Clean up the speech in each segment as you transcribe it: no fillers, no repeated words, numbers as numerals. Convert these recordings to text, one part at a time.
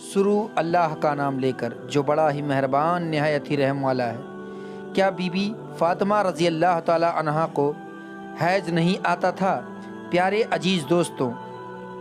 شروع اللہ کا نام لے کر جو بڑا ہی مہربان نہایت ہی رحم والا ہے۔ کیا بی بی فاطمہ رضی اللہ تعالی عنہا کو حیض نہیں آتا تھا؟ پیارے عزیز دوستوں،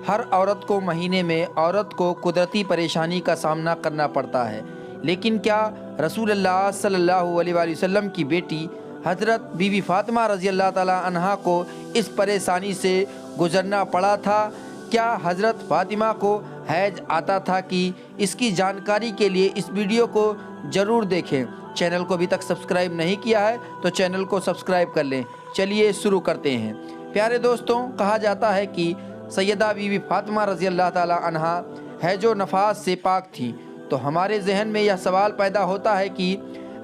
ہر عورت کو مہینے میں عورت کو قدرتی پریشانی کا سامنا کرنا پڑتا ہے، لیکن کیا رسول اللہ صلی اللہ علیہ وآلہ وسلم کی بیٹی حضرت بی بی فاطمہ رضی اللہ تعالی عنہا کو اس پریشانی سے گزرنا پڑا تھا؟ کیا حضرت فاطمہ کو حیض آتا تھا؟ کہ اس کی جانکاری کے لیے اس ویڈیو کو ضرور دیکھیں۔ چینل کو ابھی تک سبسکرائب نہیں کیا ہے تو چینل کو سبسکرائب کر لیں۔ چلیے شروع کرتے ہیں۔ پیارے دوستوں، کہا جاتا ہے کہ سیدہ بی بی فاطمہ رضی اللہ تعالی عنہا حیض و نفاس سے پاک تھیں، تو ہمارے ذہن میں یہ سوال پیدا ہوتا ہے کہ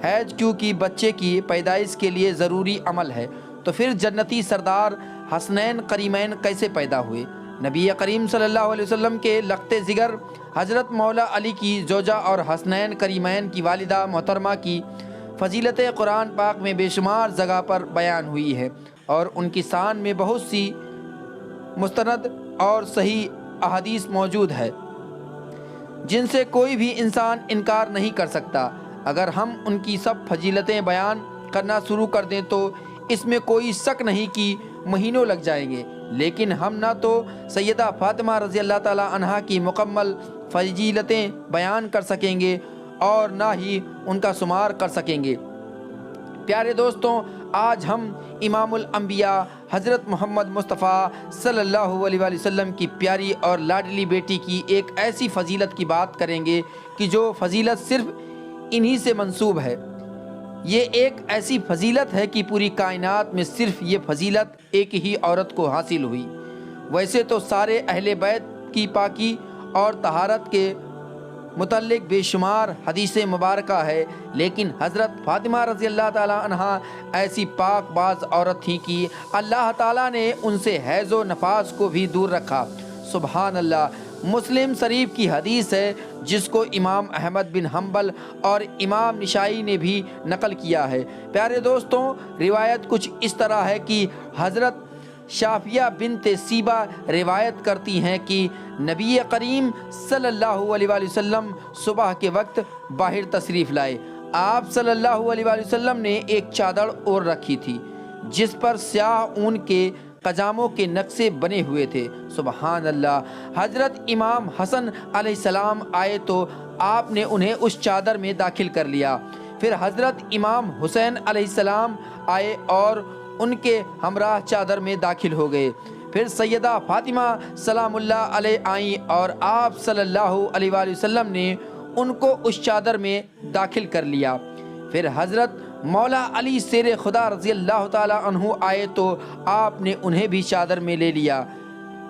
حیض کیونکہ بچے کی پیدائش کے لیے ضروری عمل ہے، تو پھر جنتی سردار حسنین کریمین کیسے پیدا ہوئے؟ نبی کریم صلی اللہ علیہ وسلم کے لخت جگر حضرت مولا علی کی زوجہ اور حسنین کریمین کی والدہ محترمہ کی فضیلت قرآن پاک میں بے شمار جگہ پر بیان ہوئی ہے، اور ان کی شان میں بہت سی مستند اور صحیح احادیث موجود ہے جن سے کوئی بھی انسان انکار نہیں کر سکتا۔ اگر ہم ان کی سب فضیلتیں بیان کرنا شروع کر دیں تو اس میں کوئی شک نہیں کہ مہینوں لگ جائیں گے، لیکن ہم نہ تو سیدہ فاطمہ رضی اللہ تعالی عنہا کی مکمل فضیلتیں بیان کر سکیں گے اور نہ ہی ان کا شمار کر سکیں گے۔ پیارے دوستوں، آج ہم امام الانبیاء حضرت محمد مصطفیٰ صلی اللہ علیہ وآلہ وسلم کی پیاری اور لاڈلی بیٹی کی ایک ایسی فضیلت کی بات کریں گے کہ جو فضیلت صرف انہی سے منسوب ہے۔ یہ ایک ایسی فضیلت ہے کہ پوری کائنات میں صرف یہ فضیلت ایک ہی عورت کو حاصل ہوئی۔ ویسے تو سارے اہل بیت کی پاکی اور طہارت کے متعلق بے شمار حدیث مبارکہ ہے، لیکن حضرت فاطمہ رضی اللہ تعالی عنہا ایسی پاک باز عورت تھی کہ اللہ تعالیٰ نے ان سے حیض و نفاس کو بھی دور رکھا۔ سبحان اللہ۔ مسلم شریف کی حدیث ہے جس کو امام احمد بن حنبل اور امام نسائی نے بھی نقل کیا ہے۔ پیارے دوستوں، روایت کچھ اس طرح ہے کہ حضرت شافیہ بنت سیبہ روایت کرتی ہیں کہ نبی کریم صلی اللہ علیہ وآلہ وسلم صبح کے وقت باہر تشریف لائے۔ آپ صلی اللہ علیہ وآلہ وسلم نے ایک چادر اوڑھ رکھی تھی جس پر سیاہ اون کے قجاموں کے نقشے بنے ہوئے تھے۔ سبحان اللہ۔ حضرت امام حسن علیہ السلام آئے تو آپ نے انہیں اس چادر میں داخل کر لیا۔ پھر حضرت امام حسین علیہ السلام آئے اور ان کے ہمراہ چادر میں داخل ہو گئے۔ پھر سیدہ فاطمہ سلام اللہ علیہ آئیں اور آپ صلی اللہ علیہ وآلہ وسلم نے ان کو اس چادر میں داخل کر لیا۔ پھر حضرت مولا علی شیر خدا رضی اللہ تعالی عنہ آئے تو آپ نے انہیں بھی چادر میں لے لیا۔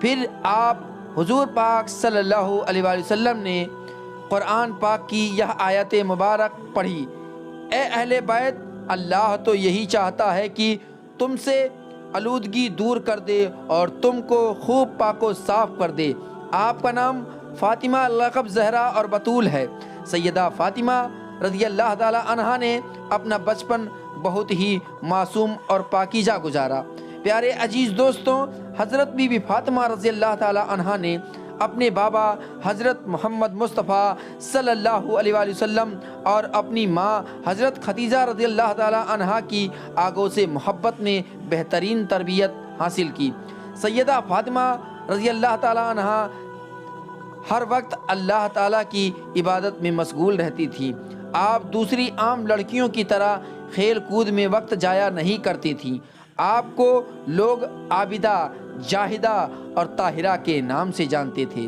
پھر آپ حضور پاک صلی اللہ علیہ وآلہ وسلم نے قرآن پاک کی یہ آیت مبارک پڑھی: اے اہل بیت، اللہ تو یہی چاہتا ہے کہ تم سے آلودگی دور کر دے اور تم کو خوب پاک و صاف کر دے۔ آپ کا نام فاطمہ لقب زہرا اور بطول ہے۔ سیدہ فاطمہ رضی اللہ تعالی عنہا نے اپنا بچپن بہت ہی معصوم اور پاکیزہ گزارا۔ پیارے عزیز دوستوں، حضرت بی بی فاطمہ رضی اللہ تعالی عنہا نے اپنے بابا حضرت محمد مصطفیٰ صلی اللہ علیہ وآلہ وسلم اور اپنی ماں حضرت خدیجہ رضی اللہ تعالی عنہا کی آگوش محبت میں بہترین تربیت حاصل کی۔ سیدہ فاطمہ رضی اللہ تعالی عنہا ہر وقت اللہ تعالیٰ کی عبادت میں مشغول رہتی تھی۔ آپ دوسری عام لڑکیوں کی طرح کھیل کود میں وقت ضائع نہیں کرتی تھیں۔ آپ کو لوگ عابدہ، جاہدہ اور طاہرہ کے نام سے جانتے تھے۔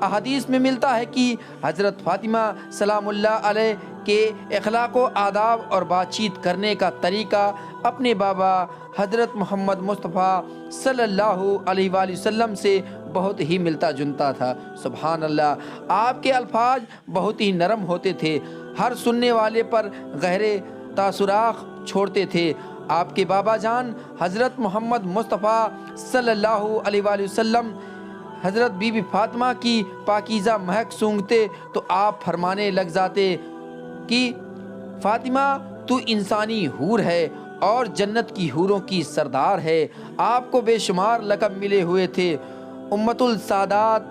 احادیث میں ملتا ہے کہ حضرت فاطمہ سلام اللہ علیہ کے اخلاق و آداب اور بات چیت کرنے کا طریقہ اپنے بابا حضرت محمد مصطفیٰ صلی اللہ علیہ وآلہ وسلم سے بہت ہی ملتا جلتا تھا۔ سبحان اللہ۔ آپ کے الفاظ بہت ہی نرم ہوتے تھے، ہر سننے والے پر گہرے تاثرات چھوڑتے تھے۔ آپ کے بابا جان حضرت محمد مصطفیٰ صلی اللہ علیہ وآلہ وسلم حضرت بی بی فاطمہ کی پاکیزہ مہک سونگھتے تو آپ فرمانے لگ جاتے کہ فاطمہ تو انسانی حور ہے اور جنت کی حوروں کی سردار ہے۔ آپ کو بے شمار لقب ملے ہوئے تھے: امت السادات،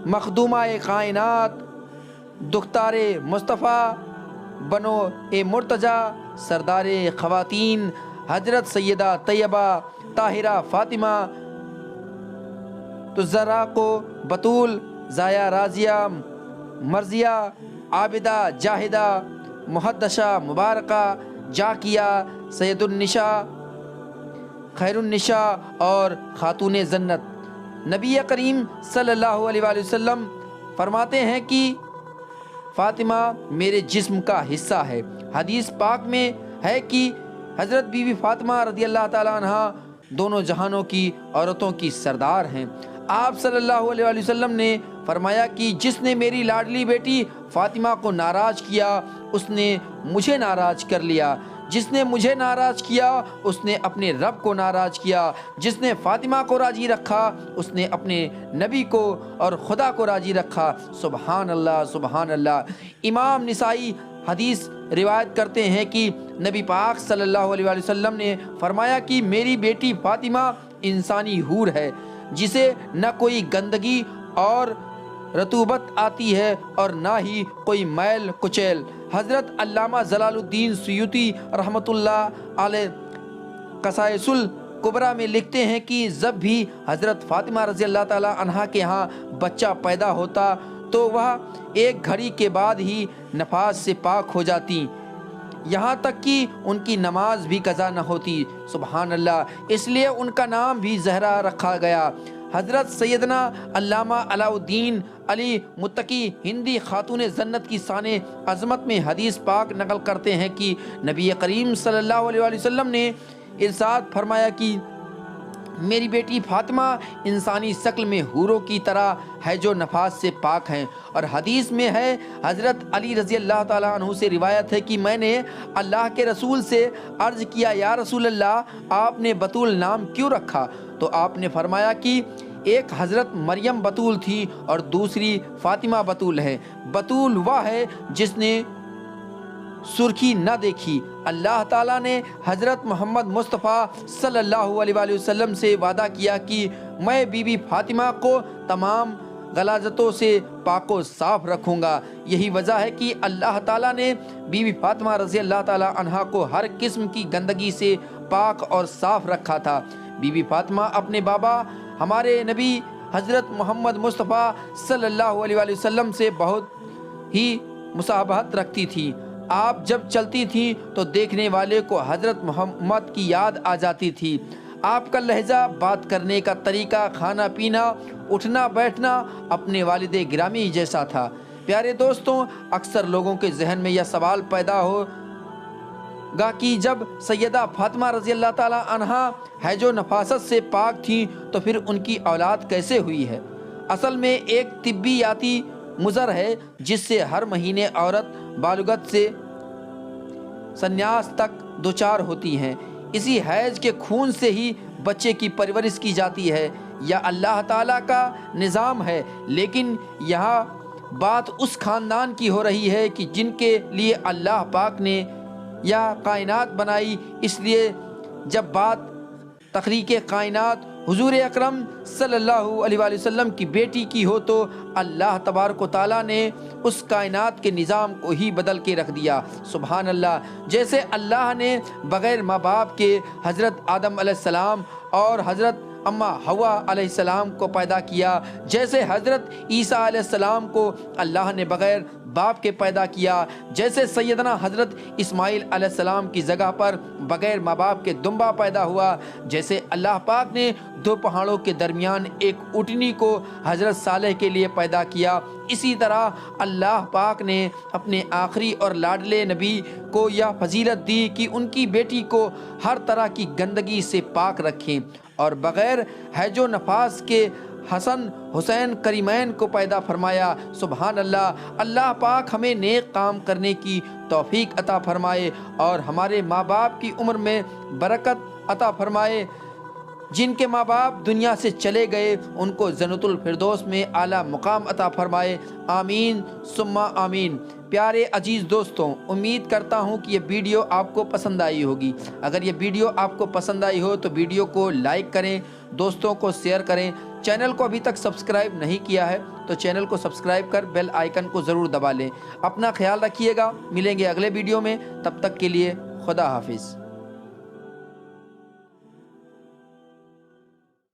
مخدومہ کائنات، دختار مصطفیٰ بنو اے مرتجا سردار خواتین حضرت سیدہ طیبہ طاہرہ فاطمہ تزرا کو بطول زایا رازیہ مرضیہ عابدہ جاہدہ محدثہ مبارکہ جاکیہ سید النساء خیر النساء اور خاتون جنت۔ نبی کریم صلی اللہ علیہ وآلہ وسلم فرماتے ہیں کہ فاطمہ میرے جسم کا حصہ ہے۔ حدیث پاک میں ہے کہ حضرت بی بی فاطمہ رضی اللہ تعالیٰ عنہا دونوں جہانوں کی عورتوں کی سردار ہیں۔ آپ صلی اللہ علیہ وآلہ وسلم نے فرمایا کہ جس نے میری لاڈلی بیٹی فاطمہ کو ناراض کیا اس نے مجھے ناراض کر لیا، جس نے مجھے ناراض کیا اس نے اپنے رب کو ناراض کیا، جس نے فاطمہ کو راضی رکھا اس نے اپنے نبی کو اور خدا کو راضی رکھا۔ سبحان اللہ سبحان اللہ۔ امام نسائی حدیث روایت کرتے ہیں کہ نبی پاک صلی اللہ علیہ وآلہ وسلم نے فرمایا کہ میری بیٹی فاطمہ انسانی حور ہے جسے نہ کوئی گندگی اور رطوبت آتی ہے اور نہ ہی کوئی میل کچیل۔ حضرت علامہ جلال الدین سیوطی رحمۃ اللہ علیہ قصائص الکبریٰ میں لکھتے ہیں کہ جب بھی حضرت فاطمہ رضی اللہ تعالی عنہا کے ہاں بچہ پیدا ہوتا تو وہ ایک گھڑی کے بعد ہی نفاس سے پاک ہو جاتی، یہاں تک کہ ان کی نماز بھی قضا نہ ہوتی۔ سبحان اللہ، اس لیے ان کا نام بھی زہرا رکھا گیا۔ حضرت سیدنا علامہ علاء الدین علی متقی ہندی خاتون جنت کی شان عظمت میں حدیث پاک نقل کرتے ہیں کہ نبی کریم صلی اللہ علیہ وآلہ وسلم نے ارشاد فرمایا کہ میری بیٹی فاطمہ انسانی شکل میں حوروں کی طرح ہے جو نفاس سے پاک ہیں۔ اور حدیث میں ہے حضرت علی رضی اللہ تعالیٰ عنہ سے روایت ہے کہ میں نے اللہ کے رسول سے عرض کیا یا رسول اللہ آپ نے بطول نام کیوں رکھا؟ تو آپ نے فرمایا کہ ایک حضرت مریم بطول تھی اور دوسری فاطمہ بطول ہے۔ بطول وہ ہے جس نے سرخی نہ دیکھی۔ اللہ تعالیٰ نے حضرت محمد مصطفیٰ صلی اللہ علیہ وآلہ وسلم سے وعدہ کیا کہ میں بی بی فاطمہ کو تمام غلاظتوں سے پاک و صاف رکھوں گا۔ یہی وجہ ہے کہ اللہ تعالیٰ نے بی بی فاطمہ رضی اللہ تعالیٰ عنہا کو ہر قسم کی گندگی سے پاک اور صاف رکھا تھا۔ بی بی فاطمہ اپنے بابا ہمارے نبی حضرت محمد مصطفیٰ صلی اللہ علیہ وآلہ وسلم سے بہت ہی مشابہت رکھتی تھی۔ آپ جب چلتی تھیں تو دیکھنے والے کو حضرت محمد کی یاد آ جاتی تھی۔ آپ کا لہجہ، بات کرنے کا طریقہ، کھانا پینا، اٹھنا بیٹھنا اپنے والد گرامی جیسا تھا۔ پیارے دوستوں، اکثر لوگوں کے ذہن میں یہ سوال پیدا ہوگا کہ جب سیدہ فاطمہ رضی اللہ تعالیٰ عنہا ہے جو نفاست سے پاک تھیں تو پھر ان کی اولاد کیسے ہوئی ہے؟ اصل میں ایک طبیاتی مضر ہے جس سے ہر مہینے عورت بالغت سے سنیاس تک دوچار ہوتی ہیں۔ اسی حیض کے خون سے ہی بچے کی پرورش کی جاتی ہے، یا اللہ تعالیٰ کا نظام ہے۔ لیکن یہاں بات اس خاندان کی ہو رہی ہے کہ جن کے لیے اللہ پاک نے یہ کائنات بنائی۔ اس لیے جب بات تخلیق کائنات حضور اکرم صلی اللہ علیہ وآلہ وسلم کی بیٹی کی ہو تو اللہ تبارک و تعالیٰ نے اس کائنات کے نظام کو ہی بدل کے رکھ دیا۔ سبحان اللہ، جیسے اللہ نے بغیر ماں باپ کے حضرت آدم علیہ السلام اور حضرت اما حوا علیہ السلام کو پیدا کیا، جیسے حضرت عیسیٰ علیہ السلام کو اللہ نے بغیر باپ کے پیدا کیا، جیسے سیدنا حضرت اسماعیل علیہ السلام کی جگہ پر بغیر ماں باپ کے دمبا پیدا ہوا، جیسے اللہ پاک نے دو پہاڑوں کے درمیان ایک اونٹنی کو حضرت صالح کے لیے پیدا کیا، اسی طرح اللہ پاک نے اپنے آخری اور لاڈلے نبی کو یہ فضیلت دی کہ ان کی بیٹی کو ہر طرح کی گندگی سے پاک رکھیں اور بغیر حیض و نفاس کے حسن حسین کریمین کو پیدا فرمایا۔ سبحان اللہ، اللہ پاک ہمیں نیک کام کرنے کی توفیق عطا فرمائے اور ہمارے ماں باپ کی عمر میں برکت عطا فرمائے۔ جن کے ماں باپ دنیا سے چلے گئے ان کو جنت الفردوس میں اعلیٰ مقام عطا فرمائے، آمین ثم آمین۔ پیارے عزیز دوستوں، امید کرتا ہوں کہ یہ ویڈیو آپ کو پسند آئی ہوگی۔ اگر یہ ویڈیو آپ کو پسند آئی ہو تو ویڈیو کو لائک کریں، دوستوں کو شیئر کریں، چینل کو ابھی تک سبسکرائب نہیں کیا ہے تو چینل کو سبسکرائب کر بیل آئیکن کو ضرور دبا لیں۔ اپنا خیال رکھیے گا، ملیں گے اگلے ویڈیو میں، تب تک کے لیے خدا حافظ۔